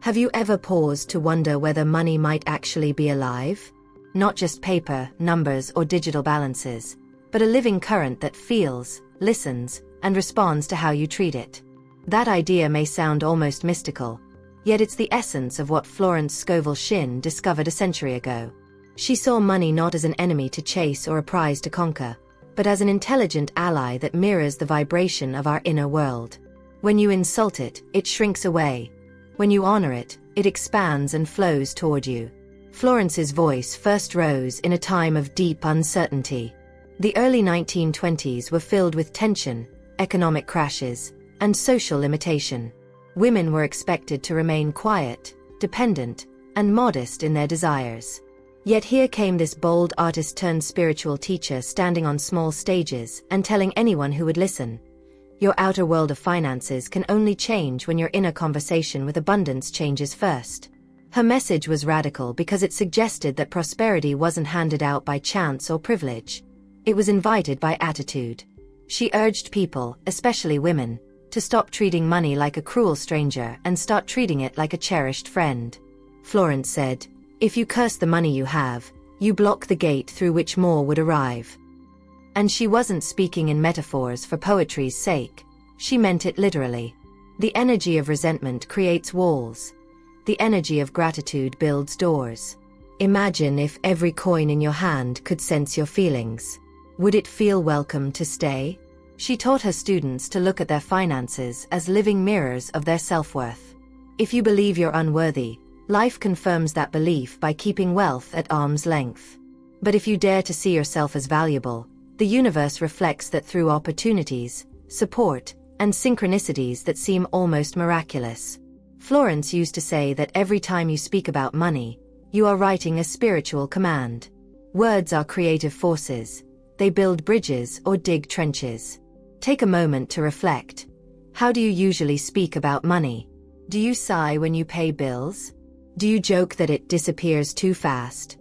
Have you ever paused to wonder whether money might actually be alive? Not just paper, numbers, or digital balances, but a living current that feels, listens, and responds to how you treat it. That idea may sound almost mystical, yet it's the essence of what Florence Scovel Shinn discovered a century ago. She saw money not as an enemy to chase or a prize to conquer, but as an intelligent ally that mirrors the vibration of our inner world. When you insult it, it shrinks away. When you honor it, it expands and flows toward you. Florence's voice first rose in a time of deep uncertainty. The early 1920s were filled with tension, economic crashes, and social limitation. Women were expected to remain quiet, dependent, and modest in their desires. Yet here came this bold artist-turned-spiritual teacher standing on small stages and telling anyone who would listen, your outer world of finances can only change when your inner conversation with abundance changes first. Her message was radical because it suggested that prosperity wasn't handed out by chance or privilege. It was invited by attitude. She urged people, especially women, to stop treating money like a cruel stranger and start treating it like a cherished friend. Florence said, "If you curse the money you have, you block the gate through which more would arrive." And she wasn't speaking in metaphors for poetry's sake. She meant it literally. The energy of resentment creates walls. The energy of gratitude builds doors. Imagine if every coin in your hand could sense your feelings. Would it feel welcome to stay? She taught her students to look at their finances as living mirrors of their self-worth. If you believe you're unworthy, life confirms that belief by keeping wealth at arm's length. But if you dare to see yourself as valuable, the universe reflects that through opportunities, support, and synchronicities that seem almost miraculous. Florence used to say that every time you speak about money, you are writing a spiritual command. Words are creative forces. They build bridges or dig trenches. Take a moment to reflect. How do you usually speak about money? Do you sigh when you pay bills? Do you joke that it disappears too fast?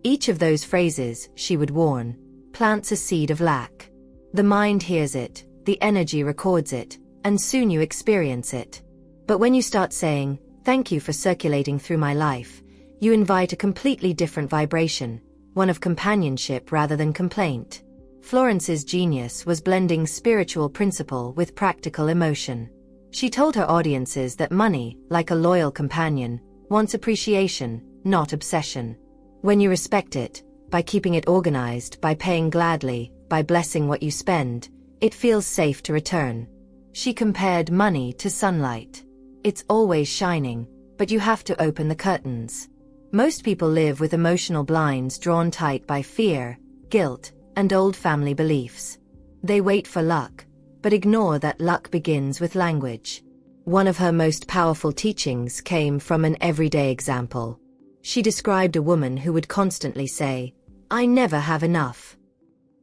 Each of those phrases, she would warn, plants a seed of lack. The mind hears it, the energy records it, and soon you experience it. But when you start saying, "Thank you for circulating through my life," you invite a completely different vibration, one of companionship rather than complaint. Florence's genius was blending spiritual principle with practical emotion. She told her audiences that money, like a loyal companion, wants appreciation, not obsession. When you respect it, by keeping it organized, by paying gladly, by blessing what you spend, it feels safe to return. She compared money to sunlight. It's always shining, but you have to open the curtains. Most people live with emotional blinds drawn tight by fear, guilt, and old family beliefs. They wait for luck, but ignore that luck begins with language. One of her most powerful teachings came from an everyday example. She described a woman who would constantly say, "I never have enough."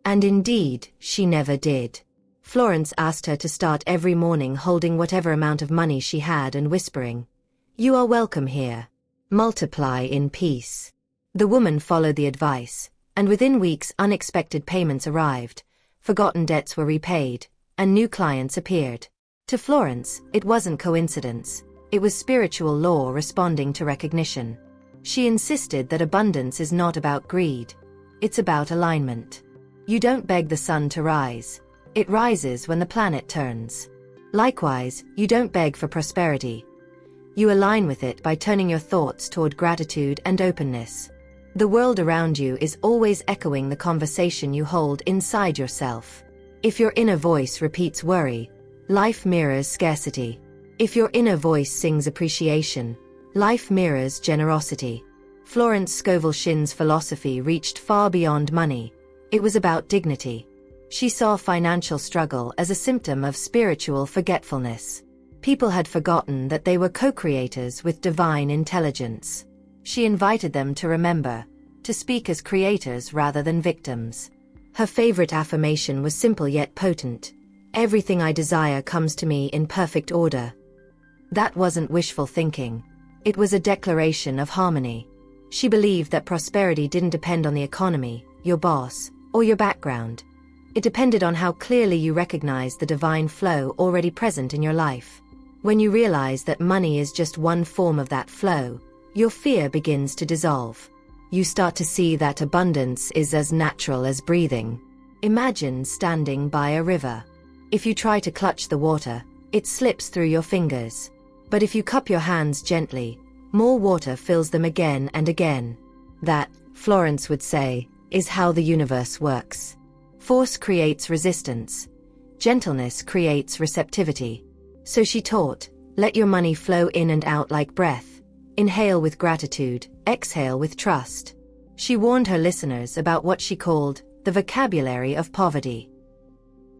And indeed, she never did. Florence asked her to start every morning holding whatever amount of money she had and whispering, "You are welcome here. Multiply in peace." The woman followed the advice, and within weeks unexpected payments arrived, forgotten debts were repaid, and new clients appeared. To Florence, it wasn't coincidence. It was spiritual law responding to recognition. She insisted that abundance is not about greed. It's about alignment. You don't beg the sun to rise. It rises when the planet turns. Likewise, you don't beg for prosperity. You align with it by turning your thoughts toward gratitude and openness. The world around you is always echoing the conversation you hold inside yourself. If your inner voice repeats worry, life mirrors scarcity. If your inner voice sings appreciation, life mirrors generosity. Florence Scovel Shinn's philosophy reached far beyond money. It was about dignity. She saw financial struggle as a symptom of spiritual forgetfulness. People had forgotten that they were co-creators with divine intelligence. She invited them to remember, to speak as creators rather than victims. Her favorite affirmation was simple yet potent. "Everything I desire comes to me in perfect order." That wasn't wishful thinking. It was a declaration of harmony. She believed that prosperity didn't depend on the economy, your boss, or your background. It depended on how clearly you recognized the divine flow already present in your life. When you realize that money is just one form of that flow, your fear begins to dissolve. You start to see that abundance is as natural as breathing. Imagine standing by a river. If you try to clutch the water, it slips through your fingers. But if you cup your hands gently, more water fills them again and again. That, Florence would say, is how the universe works. Force creates resistance. Gentleness creates receptivity. So she taught, let your money flow in and out like breath. Inhale with gratitude, exhale with trust. She warned her listeners about what she called the vocabulary of poverty.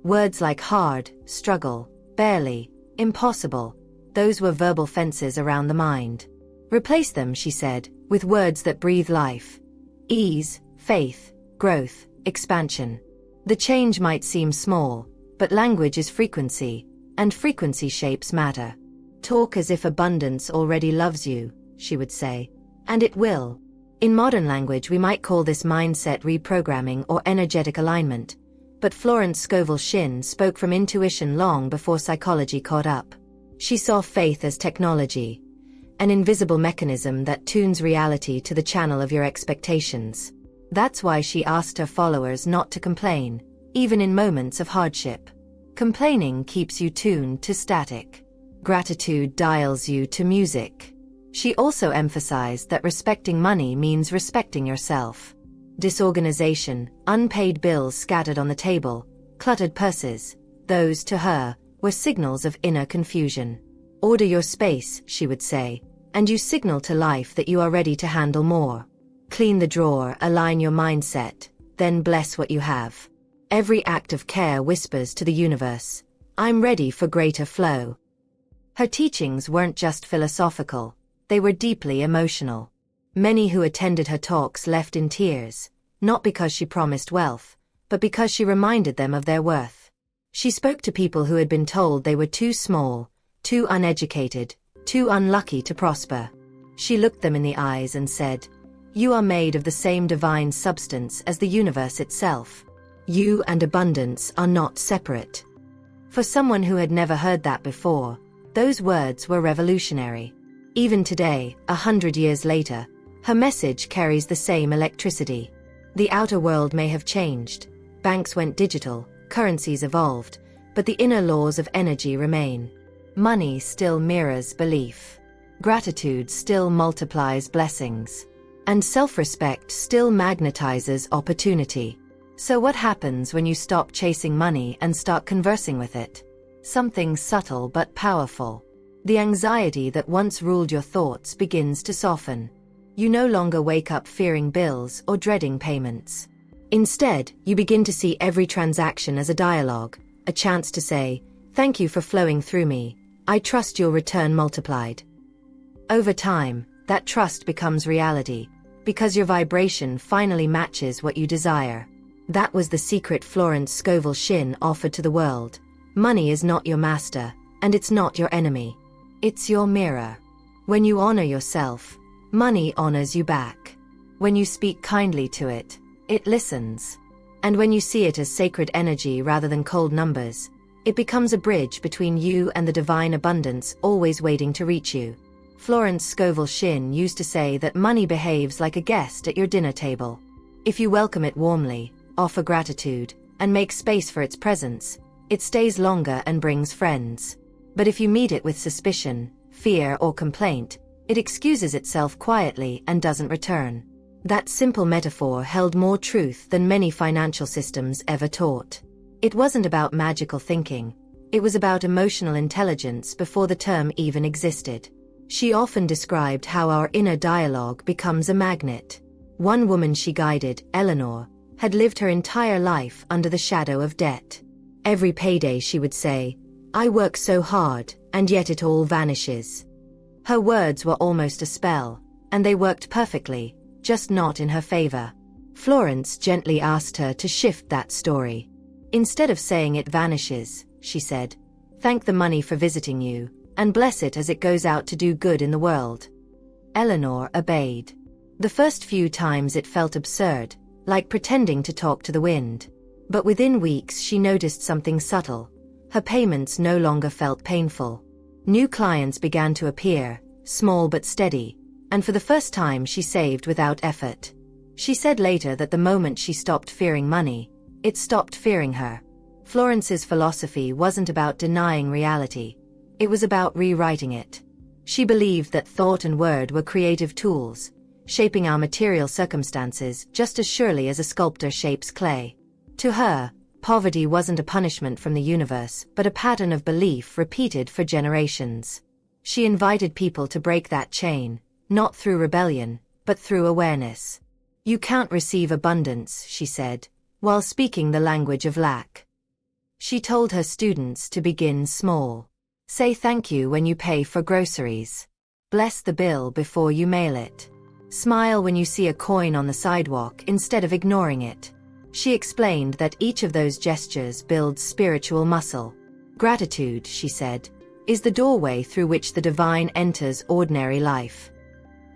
Words like hard, struggle, barely, impossible, those were verbal fences around the mind. Replace them, she said, with words that breathe life. Ease, faith, growth, expansion. The change might seem small, but language is frequency, and frequency shapes matter. Talk as if abundance already loves you, she would say, and it will. In modern language we might call this mindset reprogramming or energetic alignment, but Florence Scovel Shinn spoke from intuition long before psychology caught up. She saw faith as technology, an invisible mechanism that tunes reality to the channel of your expectations. That's why she asked her followers not to complain, even in moments of hardship. Complaining keeps you tuned to static. Gratitude dials you to music. She also emphasized that respecting money means respecting yourself. Disorganization, unpaid bills scattered on the table, cluttered purses, those, to her, were signals of inner confusion. Order your space, she would say, and you signal to life that you are ready to handle more. Clean the drawer, align your mindset, then bless what you have. Every act of care whispers to the universe, I'm ready for greater flow. Her teachings weren't just philosophical, they were deeply emotional. Many who attended her talks left in tears, not because she promised wealth, but because she reminded them of their worth. She spoke to people who had been told they were too small, too uneducated, too unlucky to prosper. She looked them in the eyes and said, you are made of the same divine substance as the universe itself. You and abundance are not separate. For someone who had never heard that before, those words were revolutionary. Even today, 100 years later, her message carries the same electricity. The outer world may have changed, banks went digital, currencies evolved, but the inner laws of energy remain. Money still mirrors belief. Gratitude still multiplies blessings. And self-respect still magnetizes opportunity. So what happens when you stop chasing money and start conversing with it? Something subtle but powerful. The anxiety that once ruled your thoughts begins to soften. You no longer wake up fearing bills or dreading payments. Instead, you begin to see every transaction as a dialogue, a chance to say, thank you for flowing through me, I trust you'll return multiplied. Over time, that trust becomes reality, because your vibration finally matches what you desire. That was the secret Florence Scovel Shinn offered to the world. Money is not your master, and it's not your enemy. It's your mirror. When you honor yourself, money honors you back. When you speak kindly to it, it listens. And when you see it as sacred energy rather than cold numbers, it becomes a bridge between you and the divine abundance always waiting to reach you. Florence Scovel Shinn used to say that money behaves like a guest at your dinner table. If you welcome it warmly, offer gratitude, and make space for its presence, it stays longer and brings friends. But if you meet it with suspicion, fear, or complaint, it excuses itself quietly and doesn't return. That simple metaphor held more truth than many financial systems ever taught. It wasn't about magical thinking. It was about emotional intelligence before the term even existed. She often described how our inner dialogue becomes a magnet. One woman she guided, Eleanor, had lived her entire life under the shadow of debt. Every payday she would say, I work so hard, and yet it all vanishes. Her words were almost a spell, and they worked perfectly, just not in her favor. Florence gently asked her to shift that story. Instead of saying it vanishes, she said, thank the money for visiting you, and bless it as it goes out to do good in the world. Eleanor obeyed. The first few times it felt absurd, like pretending to talk to the wind. But within weeks she noticed something subtle. Her payments no longer felt painful. New clients began to appear, small but steady, and for the first time she saved without effort. She said later that the moment she stopped fearing money, it stopped fearing her. Florence's philosophy wasn't about denying reality. It was about rewriting it. She believed that thought and word were creative tools, shaping our material circumstances just as surely as a sculptor shapes clay. To her, poverty wasn't a punishment from the universe, but a pattern of belief repeated for generations. She invited people to break that chain, not through rebellion, but through awareness. You can't receive abundance, she said, while speaking the language of lack. She told her students to begin small. Say thank you when you pay for groceries. Bless the bill before you mail it. Smile when you see a coin on the sidewalk instead of ignoring it. She explained that each of those gestures builds spiritual muscle. Gratitude, she said, is the doorway through which the divine enters ordinary life.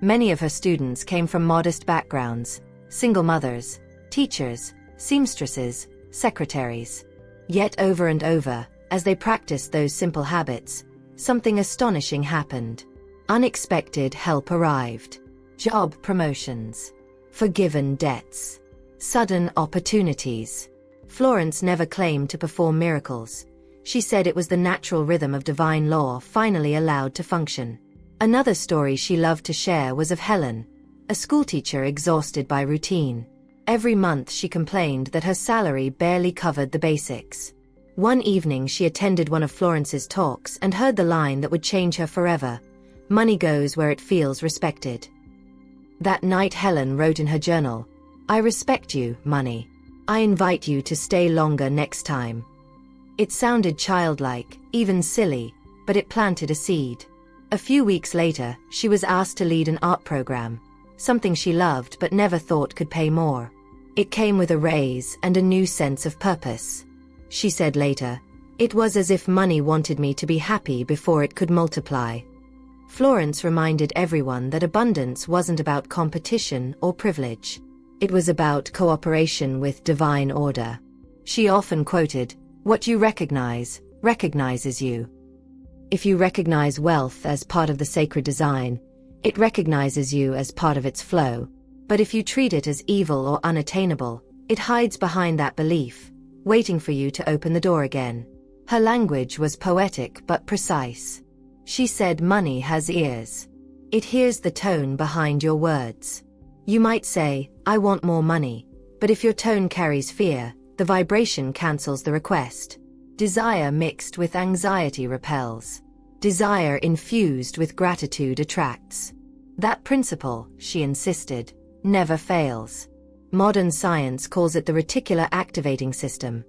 Many of her students came from modest backgrounds: single mothers, teachers, seamstresses, secretaries. Yet over and over, as they practiced those simple habits, something astonishing happened. Unexpected help arrived. Job promotions. Forgiven debts. Sudden opportunities. Florence never claimed to perform miracles. She said it was the natural rhythm of divine law finally allowed to function. Another story she loved to share was of Helen, a schoolteacher exhausted by routine. Every month she complained that her salary barely covered the basics. One evening she attended one of Florence's talks and heard the line that would change her forever: "Money goes where it feels respected." That night Helen wrote in her journal, "I respect you, money. I invite you to stay longer next time." It sounded childlike, even silly, but it planted a seed. A few weeks later, she was asked to lead an art program, something she loved but never thought could pay more. It came with a raise and a new sense of purpose. She said later, "It was as if money wanted me to be happy before it could multiply." Florence reminded everyone that abundance wasn't about competition or privilege. It was about cooperation with divine order. She often quoted, "What you recognize, recognizes you." If you recognize wealth as part of the sacred design, it recognizes you as part of its flow. But if you treat it as evil or unattainable, it hides behind that belief, waiting for you to open the door again. Her language was poetic but precise. She said money has ears. It hears the tone behind your words. You might say, "I want more money," but if your tone carries fear, the vibration cancels the request. Desire mixed with anxiety repels. Desire infused with gratitude attracts. That principle, she insisted, never fails. Modern science calls it the reticular activating system.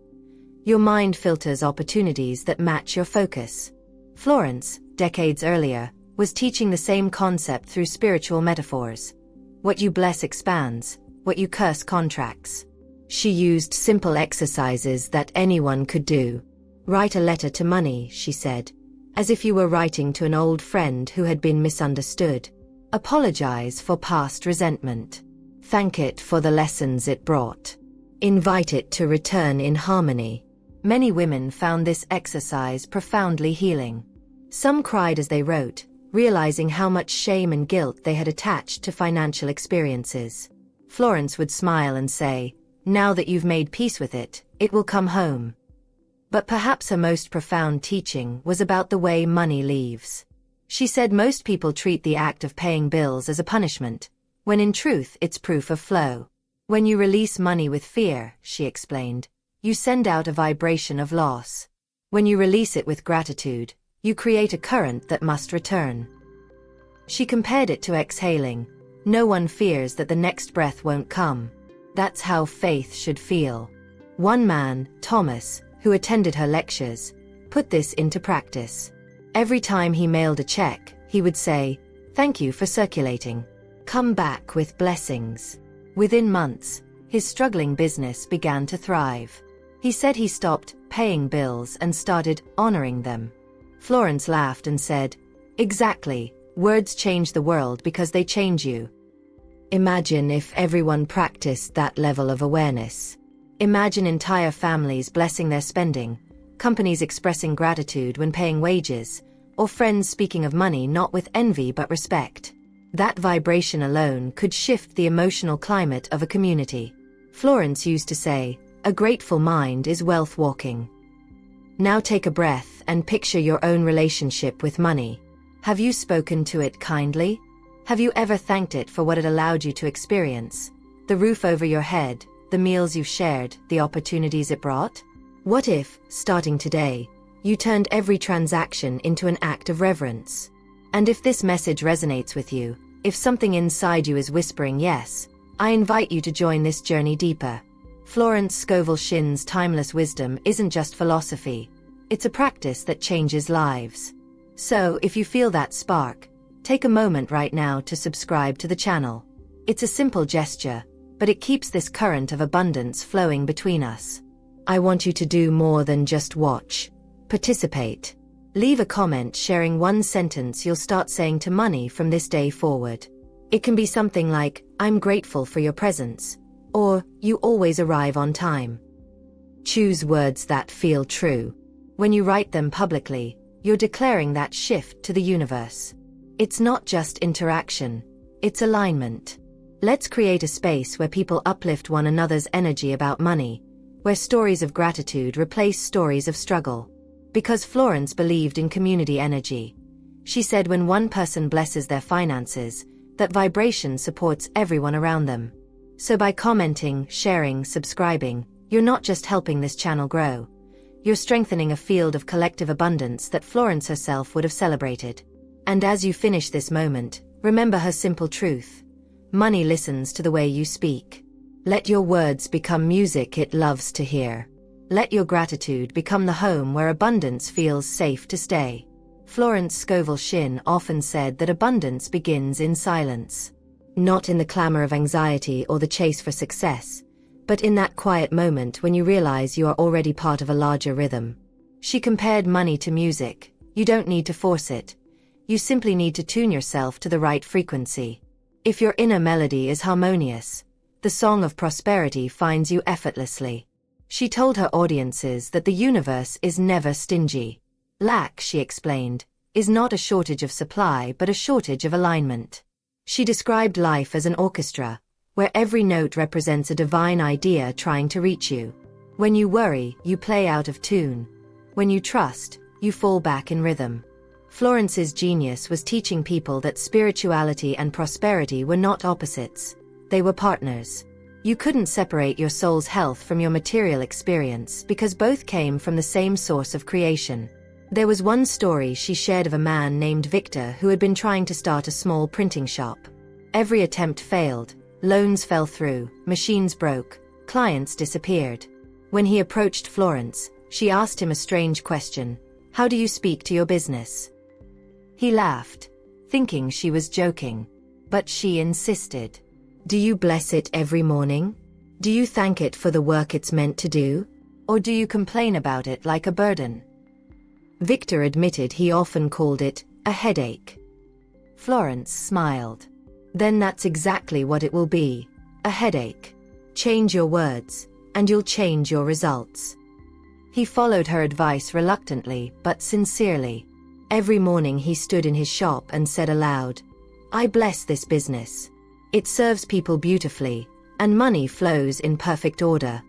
Your mind filters opportunities that match your focus. Florence, decades earlier, was teaching the same concept through spiritual metaphors. What you bless expands, what you curse contracts. She used simple exercises that anyone could do. Write a letter to money, she said, as if you were writing to an old friend who had been misunderstood. Apologize for past resentment. Thank it for the lessons it brought. Invite it to return in harmony. Many women found this exercise profoundly healing. Some cried as they wrote, realizing how much shame and guilt they had attached to financial experiences. Florence would smile and say, "Now that you've made peace with it, it will come home." But perhaps her most profound teaching was about the way money leaves. She said most people treat the act of paying bills as a punishment, when in truth it's proof of flow. When you release money with fear, she explained, you send out a vibration of loss. When you release it with gratitude, you create a current that must return. She compared it to exhaling. No one fears that the next breath won't come. That's how faith should feel. One man, Thomas, who attended her lectures, put this into practice. Every time he mailed a check, he would say, "Thank you for circulating. Come back with blessings." Within months, his struggling business began to thrive. He said he stopped paying bills and started honoring them. Florence laughed and said, "Exactly, words change the world because they change you." Imagine if everyone practiced that level of awareness. Imagine entire families blessing their spending, companies expressing gratitude when paying wages, or friends speaking of money not with envy but respect. That vibration alone could shift the emotional climate of a community. Florence used to say, "A grateful mind is wealth walking." Now take a breath and picture your own relationship with money. Have you spoken to it kindly? Have you ever thanked it for what it allowed you to experience? The roof over your head, the meals you've shared, the opportunities it brought? What if, starting today, you turned every transaction into an act of reverence? And if this message resonates with you, if something inside you is whispering yes, I invite you to join this journey deeper. Florence Scovel Shinn's timeless wisdom isn't just philosophy. It's a practice that changes lives. So, if you feel that spark, take a moment right now to subscribe to the channel. It's a simple gesture, but it keeps this current of abundance flowing between us. I want you to do more than just watch. Participate. Leave a comment sharing one sentence you'll start saying to money from this day forward. It can be something like, "I'm grateful for your presence," or "You always arrive on time." Choose words that feel true. When you write them publicly, you're declaring that shift to the universe. It's not just interaction, it's alignment. Let's create a space where people uplift one another's energy about money, where stories of gratitude replace stories of struggle. Because Florence believed in community energy. She said when one person blesses their finances, that vibration supports everyone around them. So by commenting, sharing, subscribing, you're not just helping this channel grow. You're strengthening a field of collective abundance that Florence herself would have celebrated. And as you finish this moment, remember her simple truth. Money listens to the way you speak. Let your words become music it loves to hear. Let your gratitude become the home where abundance feels safe to stay. Florence Scovel Shinn often said that abundance begins in silence. Not in the clamor of anxiety or the chase for success, but in that quiet moment when you realize you are already part of a larger rhythm. She compared money to music. You don't need to force it. You simply need to tune yourself to the right frequency. If your inner melody is harmonious, the song of prosperity finds you effortlessly. She told her audiences that the universe is never stingy. Lack, she explained, is not a shortage of supply but a shortage of alignment. She described life as an orchestra, where every note represents a divine idea trying to reach you. When you worry, you play out of tune. When you trust, you fall back in rhythm. Florence's genius was teaching people that spirituality and prosperity were not opposites. They were partners. You couldn't separate your soul's health from your material experience because both came from the same source of creation. There was one story she shared of a man named Victor who had been trying to start a small printing shop. Every attempt failed, loans fell through, machines broke, clients disappeared. When he approached Florence, she asked him a strange question: "How do you speak to your business?" He laughed, thinking she was joking. But she insisted. "Do you bless it every morning? Do you thank it for the work it's meant to do? Or do you complain about it like a burden?" Victor admitted he often called it a headache. Florence smiled. "Then that's exactly what it will be, a headache. Change your words, and you'll change your results." He followed her advice reluctantly but sincerely. Every morning he stood in his shop and said aloud, "I bless this business. It serves people beautifully, and money flows in perfect order."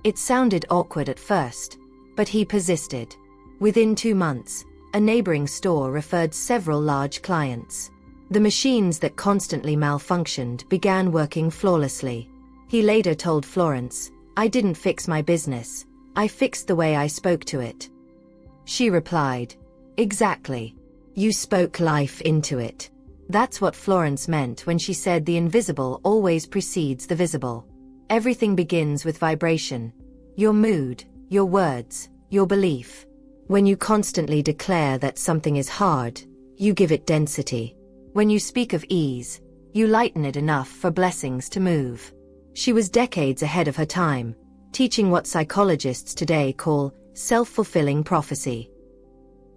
It sounded awkward at first, but he persisted. Within 2 months, a neighboring store referred several large clients. The machines that constantly malfunctioned began working flawlessly. He later told Florence, "I didn't fix my business, I fixed the way I spoke to it." She replied, "Exactly. You spoke life into it." That's what Florence meant when she said the invisible always precedes the visible. Everything begins with vibration. Your mood, your words, your belief. When you constantly declare that something is hard, you give it density. When you speak of ease, you lighten it enough for blessings to move. She was decades ahead of her time, teaching what psychologists today call self-fulfilling prophecy.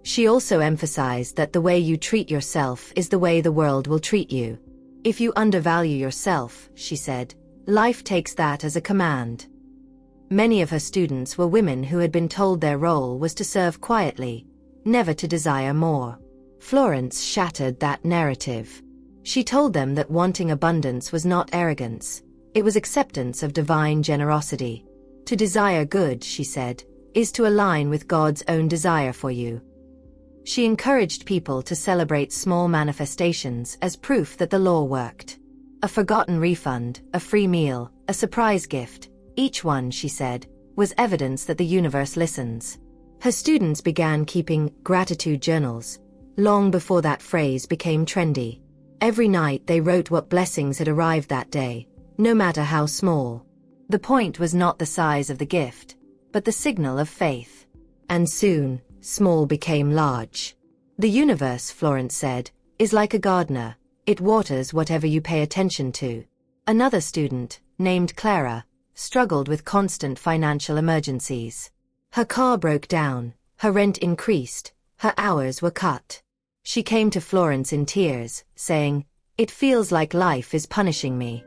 She also emphasized that the way you treat yourself is the way the world will treat you. If you undervalue yourself, she said, life takes that as a command. Many of her students were women who had been told their role was to serve quietly, never to desire more. Florence shattered that narrative. She told them that wanting abundance was not arrogance, it was acceptance of divine generosity. To desire good, she said, is to align with God's own desire for you. She encouraged people to celebrate small manifestations as proof that the law worked. A forgotten refund, a free meal, a surprise gift, each one, she said, was evidence that the universe listens. Her students began keeping gratitude journals, long before that phrase became trendy. Every night they wrote what blessings had arrived that day, no matter how small. The point was not the size of the gift, but the signal of faith. And soon, small became large. The universe, Florence said, is like a gardener. It waters whatever you pay attention to. Another student, named Clara, struggled with constant financial emergencies. Her car broke down, her rent increased, her hours were cut. She came to Florence in tears, saying, "It feels like life is punishing me."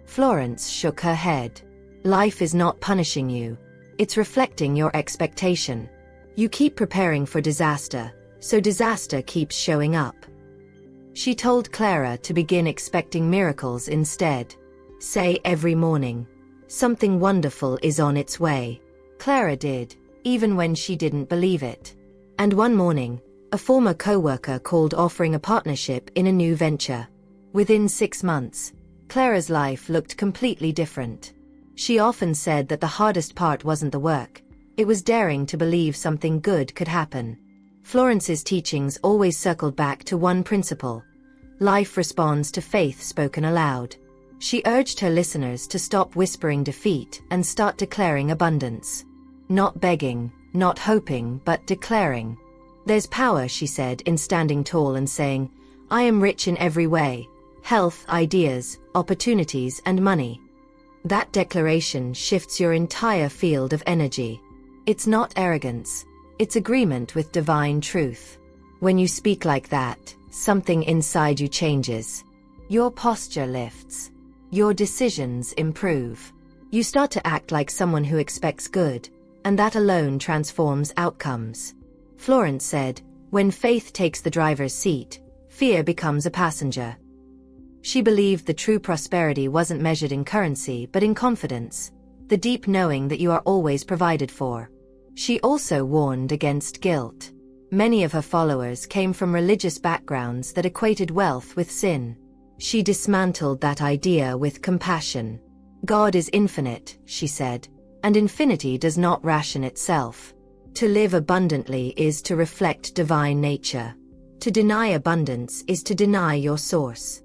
Florence shook her head. Life is not punishing you. It's reflecting your expectation. You keep preparing for disaster, so disaster keeps showing up. She told Clara to begin expecting miracles instead. Say every morning, "Something wonderful is on its way." Clara did, even when she didn't believe it. And one morning, a former co-worker called offering a partnership in a new venture. Within 6 months, Clara's life looked completely different. She often said that the hardest part wasn't the work, it was daring to believe something good could happen. Florence's teachings always circled back to one principle: life responds to faith spoken aloud. She urged her listeners to stop whispering defeat and start declaring abundance. Not begging, not hoping, but declaring. There's power, she said, in standing tall and saying, "I am rich in every way: health, ideas, opportunities, and money." That declaration shifts your entire field of energy. It's not arrogance, it's agreement with divine truth. When you speak like that, something inside you changes. Your posture lifts. Your decisions improve. You start to act like someone who expects good, and that alone transforms outcomes. Florence said, "When faith takes the driver's seat, fear becomes a passenger." She believed the true prosperity wasn't measured in currency but in confidence, the deep knowing that you are always provided for. She also warned against guilt. Many of her followers came from religious backgrounds that equated wealth with sin. She dismantled that idea with compassion. God is infinite, she said, and infinity does not ration itself. To live abundantly is to reflect divine nature. To deny abundance is to deny your source.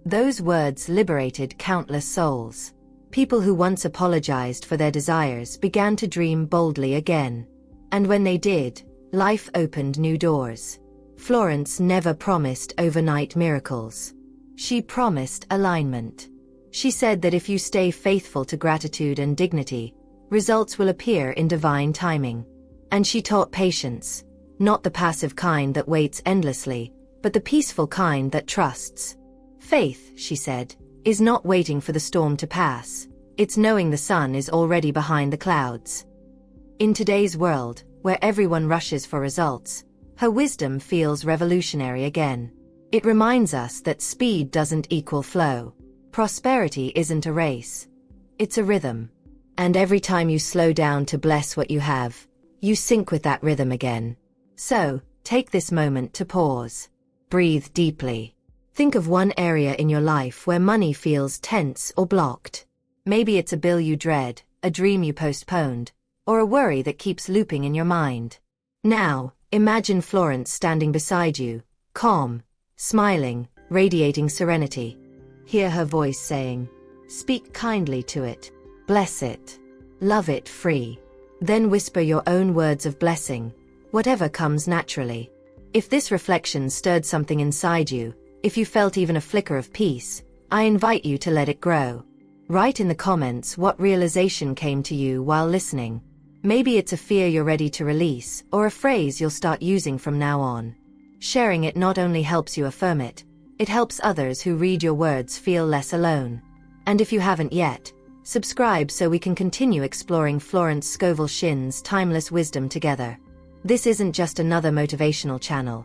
Those words liberated countless souls. People who once apologized for their desires began to dream boldly again. And when they did, life opened new doors. Florence never promised overnight miracles. She promised alignment. She said that if you stay faithful to gratitude and dignity, results will appear in divine timing. And she taught patience, not the passive kind that waits endlessly, but the peaceful kind that trusts. Faith, she said, is not waiting for the storm to pass. It's knowing the sun is already behind the clouds. In today's world, where everyone rushes for results, her wisdom feels revolutionary again. It reminds us that speed doesn't equal flow. Prosperity isn't a race. It's a rhythm. And every time you slow down to bless what you have, you sync with that rhythm again. So, take this moment to pause. Breathe deeply. Think of one area in your life where money feels tense or blocked. Maybe it's a bill you dread, a dream you postponed, or a worry that keeps looping in your mind. Now, imagine Florence standing beside you, calm, smiling, radiating serenity. Hear her voice saying, "Speak kindly to it, bless it, love it free." Then whisper your own words of blessing, whatever comes naturally. If this reflection stirred something inside you, if you felt even a flicker of peace, I invite you to let it grow. Write in the comments what realization came to you while listening. Maybe it's a fear you're ready to release, or a phrase you'll start using from now on. Sharing it not only helps you affirm it, it helps others who read your words feel less alone. And if you haven't yet, subscribe so we can continue exploring Florence Scovel Shinn's timeless wisdom together. This isn't just another motivational channel.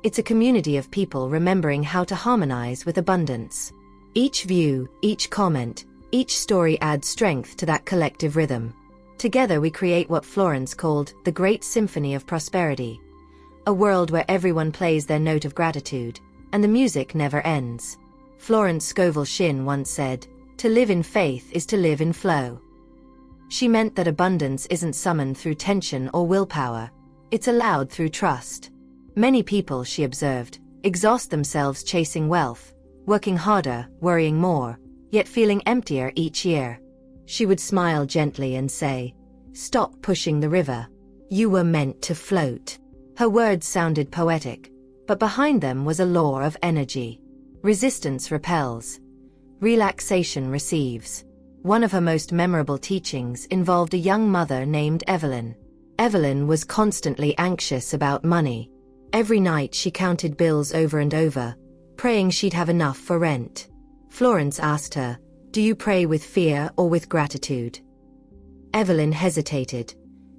It's a community of people remembering how to harmonize with abundance. Each view, each comment, each story adds strength to that collective rhythm. Together we create what Florence called the Great Symphony of Prosperity. A world where everyone plays their note of gratitude, and the music never ends. Florence Scovel Shinn once said, "To live in faith is to live in flow." She meant that abundance isn't summoned through tension or willpower. It's allowed through trust. Many people, she observed, exhaust themselves chasing wealth, working harder, worrying more, yet feeling emptier each year. She would smile gently and say, "Stop pushing the river. You were meant to float." Her words sounded poetic, but behind them was a law of energy. Resistance repels. Relaxation receives. One of her most memorable teachings involved a young mother named Evelyn. Evelyn was constantly anxious about money. Every night she counted bills over and over, praying she'd have enough for rent. Florence asked her, "Do you pray with fear or with gratitude?" Evelyn hesitated.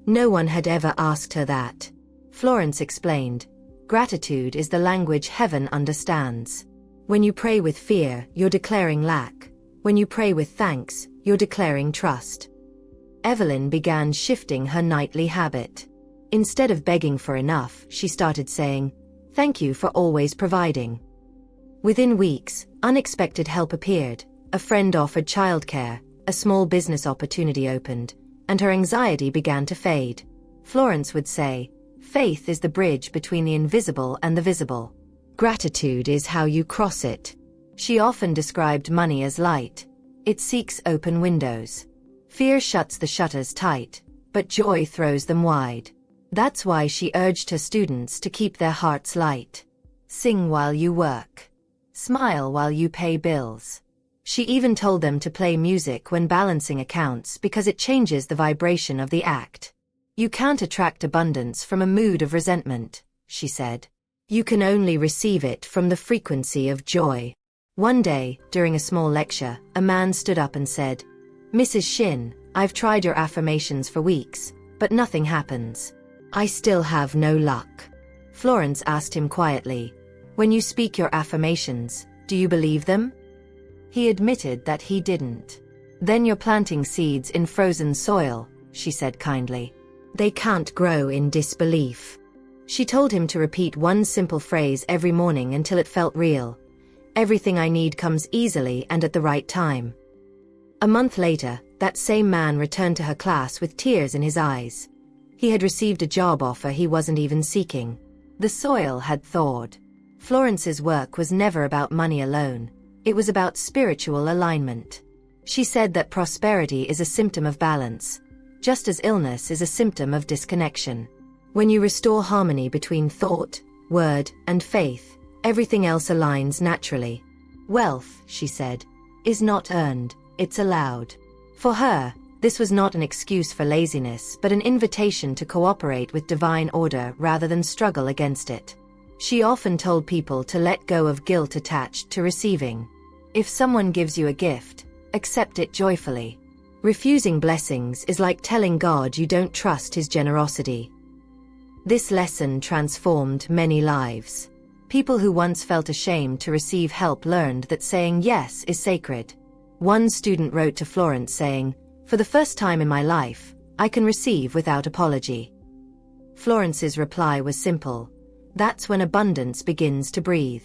No one had ever asked her that. Florence explained, "Gratitude is the language heaven understands. When you pray with fear, you're declaring lack. When you pray with thanks, you're declaring trust." Evelyn began shifting her nightly habit. Instead of begging for enough, she started saying, "Thank you for always providing." Within weeks, unexpected help appeared. A friend offered childcare, a small business opportunity opened, and her anxiety began to fade. Florence would say, "Faith is the bridge between the invisible and the visible. Gratitude is how you cross it." She often described money as light. It seeks open windows. Fear shuts the shutters tight, but joy throws them wide. That's why she urged her students to keep their hearts light. Sing while you work. Smile while you pay bills. She even told them to play music when balancing accounts because it changes the vibration of the act. "You can't attract abundance from a mood of resentment," she said. "You can only receive it from the frequency of joy." One day, during a small lecture, a man stood up and said, "Mrs. Shinn, I've tried your affirmations for weeks, but nothing happens. I still have no luck." Florence asked him quietly, "When you speak your affirmations, do you believe them?" He admitted that he didn't. "Then you're planting seeds in frozen soil," she said kindly. "They can't grow in disbelief." She told him to repeat one simple phrase every morning until it felt real. "Everything I need comes easily and at the right time." A month later, that same man returned to her class with tears in his eyes. He had received a job offer he wasn't even seeking. The soil had thawed. Florence's work was never about money alone. It was about spiritual alignment. She said that prosperity is a symptom of balance, just as illness is a symptom of disconnection. When you restore harmony between thought, word, and faith, everything else aligns naturally. Wealth, she said, is not earned, it's allowed. For her, this was not an excuse for laziness but an invitation to cooperate with divine order rather than struggle against it. She often told people to let go of guilt attached to receiving. If someone gives you a gift, accept it joyfully. Refusing blessings is like telling God you don't trust his generosity. This lesson transformed many lives. People who once felt ashamed to receive help learned that saying yes is sacred. One student wrote to Florence saying, "For the first time in my life, I can receive without apology." Florence's reply was simple. That's when abundance begins to breathe.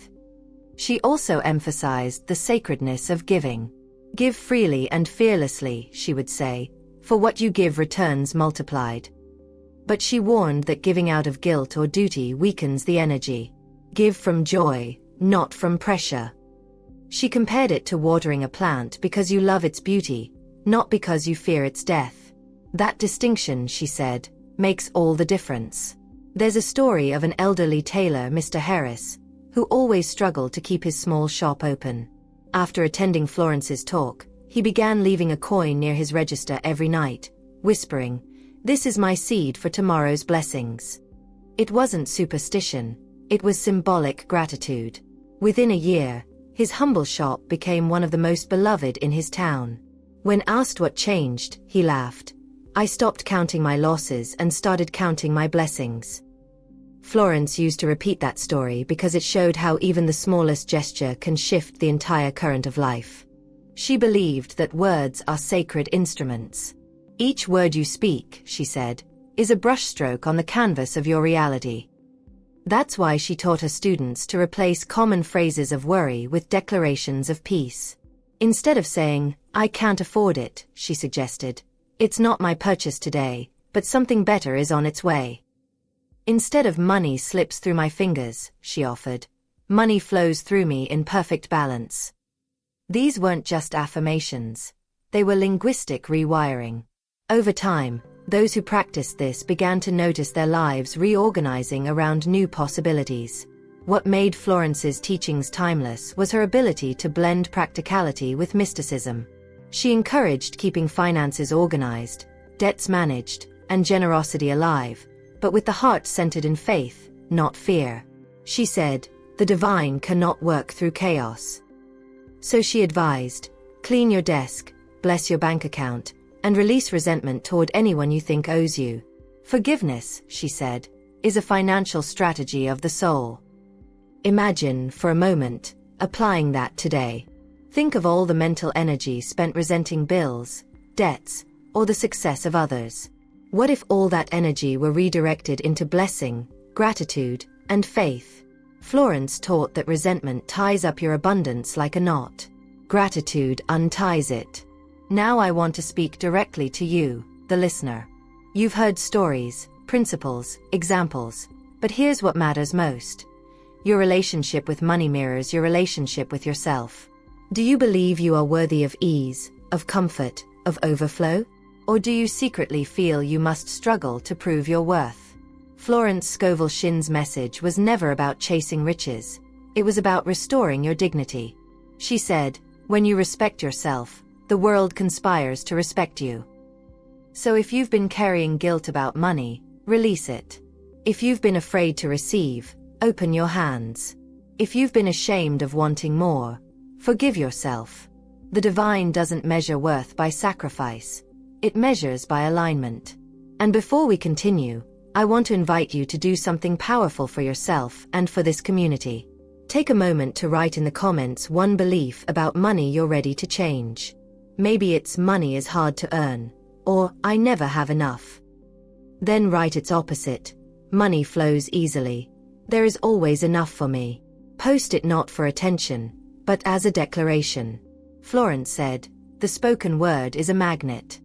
She also emphasized the sacredness of giving. "Give freely and fearlessly," she would say, "for what you give returns multiplied." But she warned that giving out of guilt or duty weakens the energy. Give from joy, not from pressure. She compared it to watering a plant because you love its beauty, not because you fear its death. That distinction, she said, makes all the difference. There's a story of an elderly tailor, Mr. Harris, who always struggled to keep his small shop open. After attending Florence's talk, he began leaving a coin near his register every night, whispering, "This is my seed for tomorrow's blessings." It wasn't superstition, it was symbolic gratitude. Within a year, his humble shop became one of the most beloved in his town. When asked what changed, he laughed. I stopped counting my losses and started counting my blessings. Florence used to repeat that story because it showed how even the smallest gesture can shift the entire current of life. She believed that words are sacred instruments. Each word you speak, she said, is a brushstroke on the canvas of your reality. That's why she taught her students to replace common phrases of worry with declarations of peace. Instead of saying, "I can't afford it," she suggested, "It's not my purchase today, but something better is on its way." Instead of "Money slips through my fingers," she offered, "Money flows through me in perfect balance." These weren't just affirmations. They were linguistic rewiring. Over time, those who practiced this began to notice their lives reorganizing around new possibilities. What made Florence's teachings timeless was her ability to blend practicality with mysticism. She encouraged keeping finances organized, debts managed, and generosity alive, but with the heart centered in faith, not fear. She said, "The divine cannot work through chaos." So she advised, clean your desk, bless your bank account, and release resentment toward anyone you think owes you. Forgiveness, she said, is a financial strategy of the soul. Imagine, for a moment, applying that today. Think of all the mental energy spent resenting bills, debts, or the success of others. What if all that energy were redirected into blessing, gratitude, and faith? Florence taught that resentment ties up your abundance like a knot. Gratitude unties it. Now I want to speak directly to you, the listener. You've heard stories, principles, examples, but here's what matters most. Your relationship with money mirrors your relationship with yourself. Do you believe you are worthy of ease, of comfort, of overflow? Or do you secretly feel you must struggle to prove your worth? Florence Scovel Shinn's message was never about chasing riches. It was about restoring your dignity. She said, when you respect yourself, the world conspires to respect you. So if you've been carrying guilt about money, release it. If you've been afraid to receive, open your hands. If you've been ashamed of wanting more, forgive yourself. The divine doesn't measure worth by sacrifice. It measures by alignment. And before we continue, I want to invite you to do something powerful for yourself and for this community. Take a moment to write in the comments one belief about money you're ready to change. Maybe it's money is hard to earn, or I never have enough. Then write its opposite. Money flows easily. There is always enough for me. Post it not for attention, but as a declaration. Florence said, the spoken word is a magnet.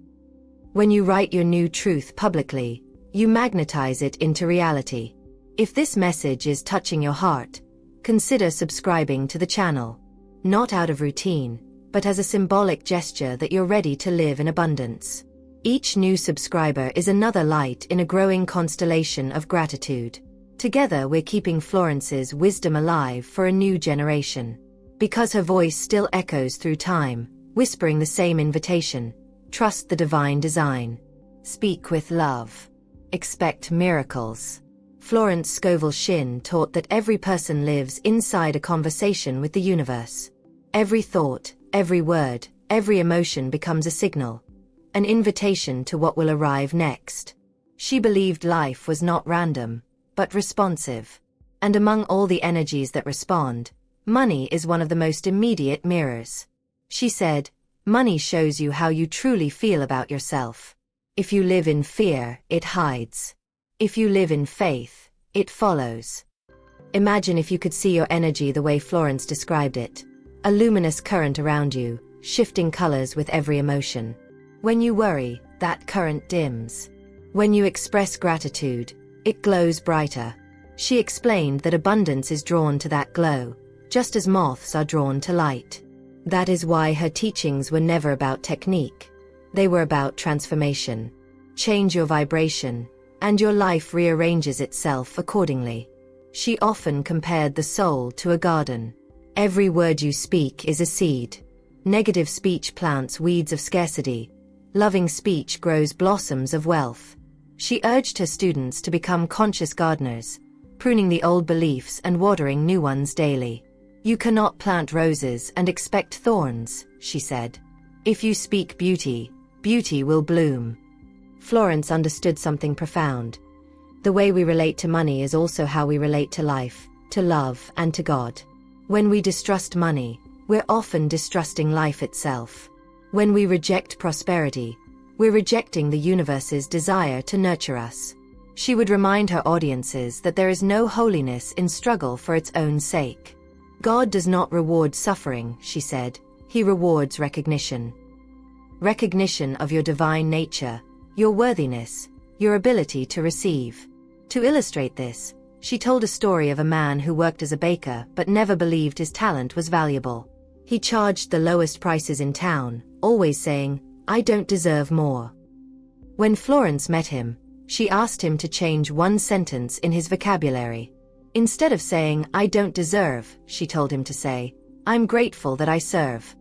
When you write your new truth publicly, you magnetize it into reality. If this message is touching your heart, consider subscribing to the channel. Not out of routine, but as a symbolic gesture that you're ready to live in abundance. Each new subscriber is another light in a growing constellation of gratitude. Together we're keeping Florence's wisdom alive for a new generation. Because her voice still echoes through time, whispering the same invitation. Trust the divine design. Speak with love. Expect miracles. Florence Scovel Shinn taught that every person lives inside a conversation with the universe. Every thought, every word, every emotion becomes a signal. An invitation to what will arrive next. She believed life was not random, but responsive. And among all the energies that respond, money is one of the most immediate mirrors. She said, money shows you how you truly feel about yourself. If you live in fear, it hides. If you live in faith, it follows. Imagine if you could see your energy the way Florence described it. A luminous current around you, shifting colors with every emotion. When you worry, that current dims. When you express gratitude, it glows brighter. She explained that abundance is drawn to that glow, just as moths are drawn to light. That is why her teachings were never about technique. They were about transformation. Change your vibration, and your life rearranges itself accordingly. She often compared the soul to a garden. Every word you speak is a seed. Negative speech plants weeds of scarcity. Loving speech grows blossoms of wealth. She urged her students to become conscious gardeners, pruning the old beliefs and watering new ones daily. You cannot plant roses and expect thorns, she said. If you speak beauty, beauty will bloom. Florence understood something profound. The way we relate to money is also how we relate to life, to love, and to God. When we distrust money, we're often distrusting life itself. When we reject prosperity, we're rejecting the universe's desire to nurture us. She would remind her audiences that there is no holiness in struggle for its own sake. God does not reward suffering, she said. He rewards recognition. Recognition of your divine nature, your worthiness, your ability to receive. To illustrate this, she told a story of a man who worked as a baker but never believed his talent was valuable. He charged the lowest prices in town, always saying, "I don't deserve more." When Florence met him, she asked him to change one sentence in his vocabulary. Instead of saying, "I don't deserve," she told him to say, "I'm grateful that I serve."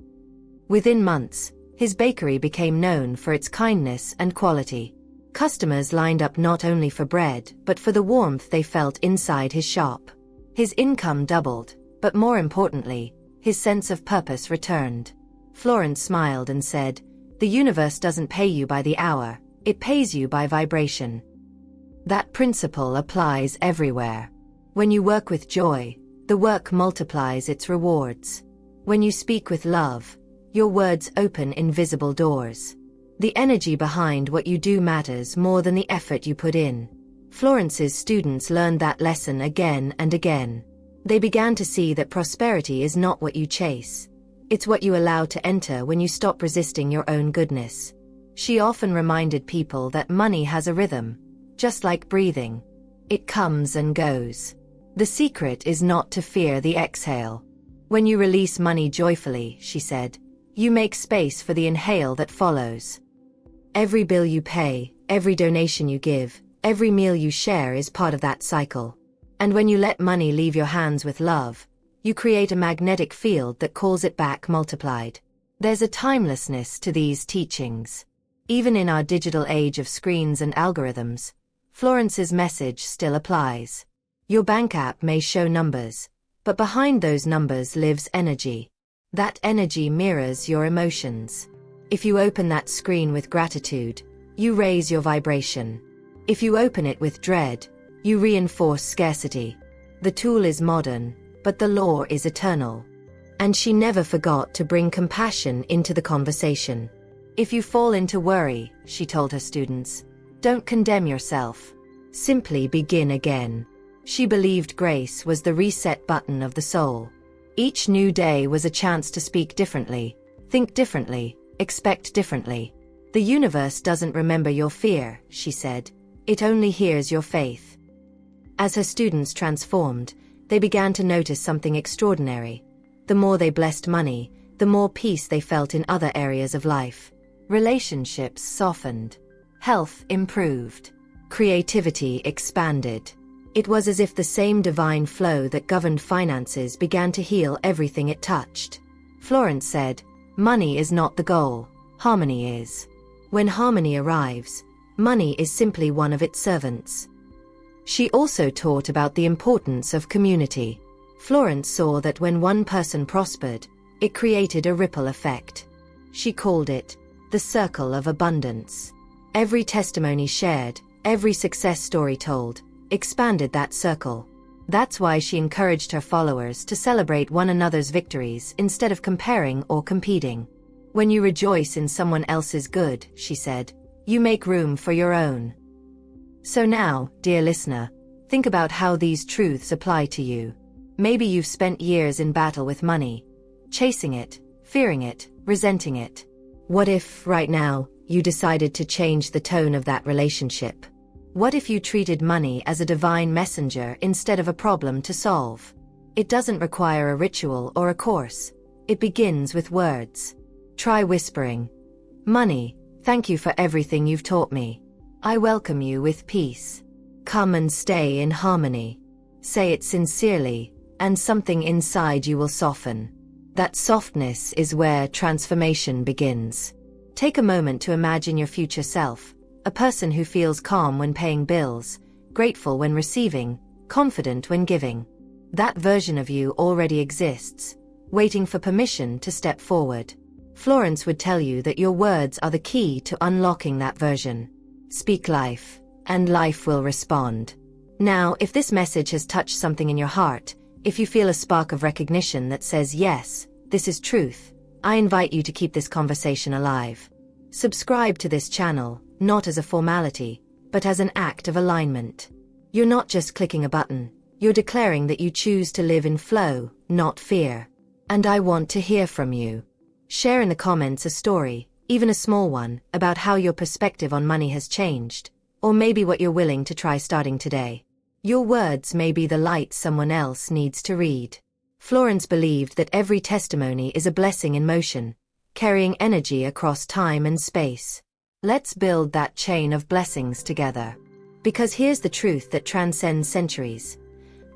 Within months, his bakery became known for its kindness and quality. Customers lined up not only for bread, but for the warmth they felt inside his shop. His income doubled, but more importantly, his sense of purpose returned. Florence smiled and said, "The universe doesn't pay you by the hour, it pays you by vibration." That principle applies everywhere. When you work with joy, the work multiplies its rewards. When you speak with love, your words open invisible doors. The energy behind what you do matters more than the effort you put in. Florence's students learned that lesson again and again. They began to see that prosperity is not what you chase. It's what you allow to enter when you stop resisting your own goodness. She often reminded people that money has a rhythm, just like breathing. It comes and goes. The secret is not to fear the exhale. When you release money joyfully, she said, you make space for the inhale that follows. Every bill you pay, every donation you give, every meal you share is part of that cycle. And when you let money leave your hands with love, you create a magnetic field that calls it back multiplied. There's a timelessness to these teachings. Even in our digital age of screens and algorithms, Florence's message still applies. Your bank app may show numbers, but behind those numbers lives energy. That energy mirrors your emotions. If you open that screen with gratitude, you raise your vibration. If you open it with dread, you reinforce scarcity. The tool is modern, but the law is eternal. And she never forgot to bring compassion into the conversation. If you fall into worry, she told her students, don't condemn yourself. Simply begin again. She believed grace was the reset button of the soul. Each new day was a chance to speak differently, think differently, expect differently. The universe doesn't remember your fear, she said. It only hears your faith. As her students transformed, they began to notice something extraordinary. The more they blessed money, the more peace they felt in other areas of life. Relationships softened. Health improved. Creativity expanded. It was as if the same divine flow that governed finances began to heal everything it touched. Florence said, money is not the goal, harmony is. When harmony arrives, money is simply one of its servants. She also taught about the importance of community. Florence saw that when one person prospered, it created a ripple effect. She called it the circle of abundance. Every testimony shared, every success story told, expanded that circle. That's why she encouraged her followers to celebrate one another's victories instead of comparing or competing. When you rejoice in someone else's good, she said, you make room for your own. So now, dear listener, think about how these truths apply to you. Maybe you've spent years in battle with money, chasing it, fearing it, resenting it. What if, right now, you decided to change the tone of that relationship? What if you treated money as a divine messenger instead of a problem to solve? It doesn't require a ritual or a course. It begins with words. Try whispering, money, thank you for everything you've taught me. I welcome you with peace. Come and stay in harmony. Say it sincerely, and something inside you will soften. That softness is where transformation begins. Take a moment to imagine your future self, a person who feels calm when paying bills, grateful when receiving, confident when giving. That version of you already exists, waiting for permission to step forward. Florence would tell you that your words are the key to unlocking that version. Speak life, and life will respond. Now, if this message has touched something in your heart, if you feel a spark of recognition that says, yes, this is truth, I invite you to keep this conversation alive. Subscribe to this channel, not as a formality, but as an act of alignment. You're not just clicking a button, you're declaring that you choose to live in flow, not fear. And I want to hear from you. Share in the comments a story, even a small one, about how your perspective on money has changed, or maybe what you're willing to try starting today. Your words may be the light someone else needs to read. Florence believed that every testimony is a blessing in motion, carrying energy across time and space. Let's build that chain of blessings together. Because here's the truth that transcends centuries.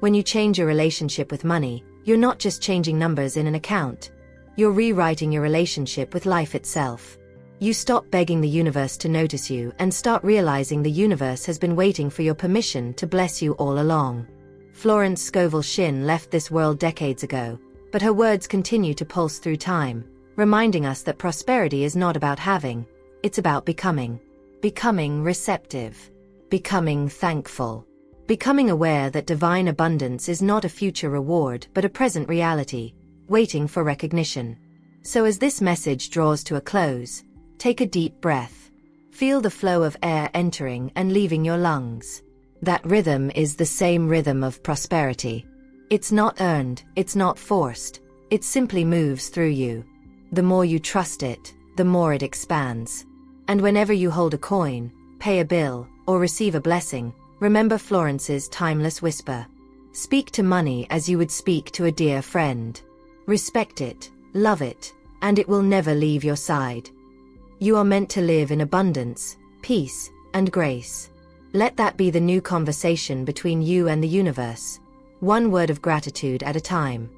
When you change your relationship with money, you're not just changing numbers in an account. You're rewriting your relationship with life itself. You stop begging the universe to notice you and start realizing the universe has been waiting for your permission to bless you all along. Florence Scovel Shinn left this world decades ago, but her words continue to pulse through time, reminding us that prosperity is not about having, it's about becoming. Becoming receptive. Becoming thankful. Becoming aware that divine abundance is not a future reward but a present reality, waiting for recognition. So as this message draws to a close, take a deep breath. Feel the flow of air entering and leaving your lungs. That rhythm is the same rhythm of prosperity. It's not earned, it's not forced, it simply moves through you. The more you trust it, the more it expands. And whenever you hold a coin, pay a bill, or receive a blessing, remember Florence's timeless whisper. Speak to money as you would speak to a dear friend. Respect it, love it, and it will never leave your side. You are meant to live in abundance, peace, and grace. Let that be the new conversation between you and the universe, one word of gratitude at a time.